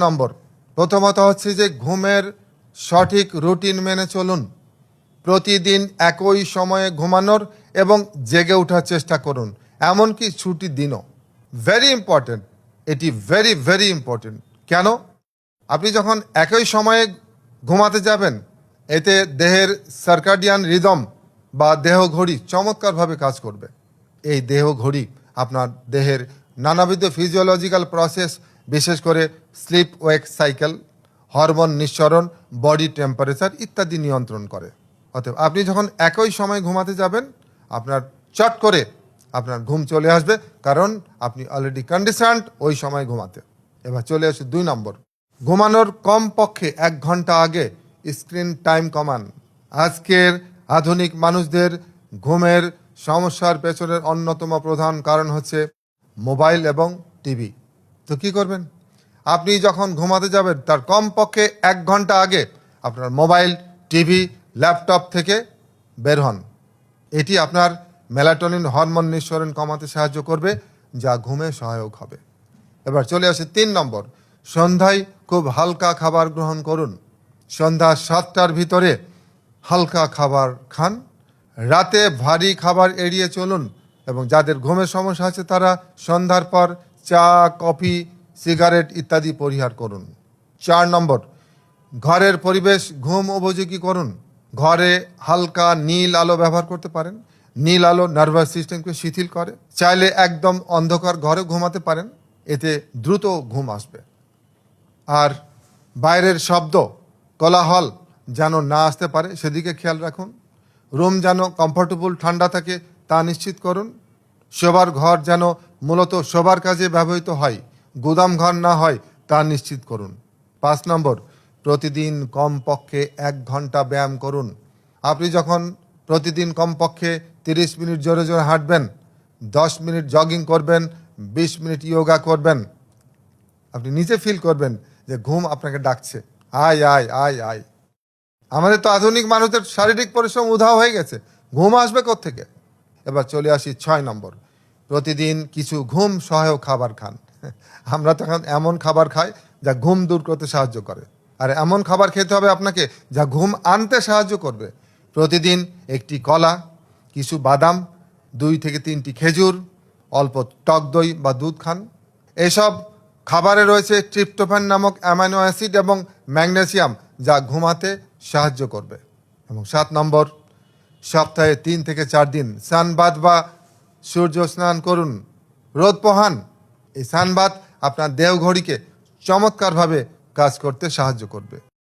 নম্বর, প্রথমত হচ্ছে যে ঘুমের সঠিক রুটিন মেনে চলুন। প্রতিদিন একই সময়ে ঘুমানোর এবং জেগে ওঠার চেষ্টা করুন, এমনকি ছুটির দিনও। ভেরি ইম্পর্টেন্ট, এটি ভেরি ভেরি ইম্পর্টেন্ট। কেন? আপনি যখন একই সময়ে ঘুমাতে যাবেন, এতে দেহের সার্কাডিয়ান রিদম বা দেহ ঘড়ি চমৎকারভাবে কাজ করবে। এই দেহ ঘড়ি আপনার দেহের নানাবিধ ফিজিওলজিক্যাল প্রসেস, বিশেষ করে স্লিপ ওয়েক সাইকেল, হরমোন নিঃসরণ, বডি টেম্পারেচার ইত্যাদি নিয়ন্ত্রণ করে। অতএব আপনি যখন একই সময় ঘুমাতে যাবেন, আপনার চট করে আপনার ঘুম চলে আসবে, কারণ আপনি অলরেডি কন্ডিশনড ওই সময় ঘুমাতে। এবার চলে আসে 2 নম্বর, ঘুমানোর কমপক্ষে 1 ঘন্টা আগে স্ক্রিন টাইম কমান। আজকের আধুনিক মানুষদের ঘুমের সমস্যার পেছনের অন্যতম প্রধান কারণ হচ্ছে মোবাইল এবং টিভি। তো কি করবেন? আপনি যখন ঘুমাতে যাবেন তার কমপক্ষে 1 ঘন্টা আগে আপনার মোবাইল, টিভি, ল্যাপটপ থেকে বের হন। এটি আপনার মেলাটোনিন হরমোন নিঃসরণ কমাতে সাহায্য করবে, যা ঘুমে সহায়ক হবে। এবার চলে আসে 3 নম্বর, সন্ধ্যায় খুব হালকা খাবার গ্রহণ করুন। সন্ধ্যা 7টার ভিতরে হালকা খাবার খান। রাতে ভারী খাবার এড়িয়ে চলুন, এবং যাদের ঘুমের সমস্যা আছে তারা সন্ধ্যার পর চা, কফি, সিগারেট ইত্যাদি পরিহার করুন। 4 নম্বর, ঘরের পরিবেশ ঘুম উপযোগী করুন। ঘরে হালকা নীল আলো ব্যবহার করতে পারেন। নীল আলো নার্ভাস সিস্টেমকে শিথিল করে। চাইলে একদম অন্ধকার ঘরে ঘুমাতে পারেন, এতে দ্রুত ঘুম আসবে। আর বাইরের শব্দ, কোলাহল যেন না আসতে পারে সেদিকে খেয়াল রাখুন। রুম যেন কমফোর্টেবল ঠান্ডা থাকে তা নিশ্চিত করুন। শোবার ঘর যেন মূলত শোবার কাজে ব্যবহৃত হয়, গুদাম ঘর না হয় তা নিশ্চিত করুন। 5 নম্বর, প্রতিদিন কমপক্ষে 1 ঘন্টা ব্যায়াম করুন। আপনি যখন প্রতিদিন কমপক্ষে 30 মিনিট জোরে জোরে হাঁটবেন, 10 মিনিট জগিং করবেন, 20 মিনিট যোগা করবেন, আপনি নিজে ফিল করবেন যে ঘুম আপনাকে ডাকছে, আয় আয় আয় আয়। আমাদের তো আধুনিক মানুষদের শারীরিক পরিশ্রম উধাও হয়ে গেছে, ঘুম আসবে কোত্থেকে? এবার চলে আসি 6 নম্বর, প্রতিদিন কিছু ঘুম সহায়ক খাবার খান। আমরা তখন এমন খাবার খাই যা ঘুম দূর করতে সাহায্য করে, আর এমন খাবার খেতে হবে আপনাকে যা ঘুম আনতে সাহায্য করবে। প্রতিদিন একটি কলা, কিছু বাদাম, 2 থেকে 3টি খেজুর, অল্প টক দই বা দুধ খান। এসব খাবারে রয়েছে ট্রিপ্টোফ্যান নামক অ্যামাইনো অ্যাসিড এবং ম্যাগনেসিয়াম, যা ঘুমাতে সাহায্য করবে। এবং 7 নম্বর, সপ্তাহে 3 থেকে 4 দিন সানবাথ বা সূর্য স্নান করুন, রোদ পোহান। এই সানবাথ আপনার দেহ ঘড়িকে চমৎকারভাবে কাজ করতে সাহায্য করবে।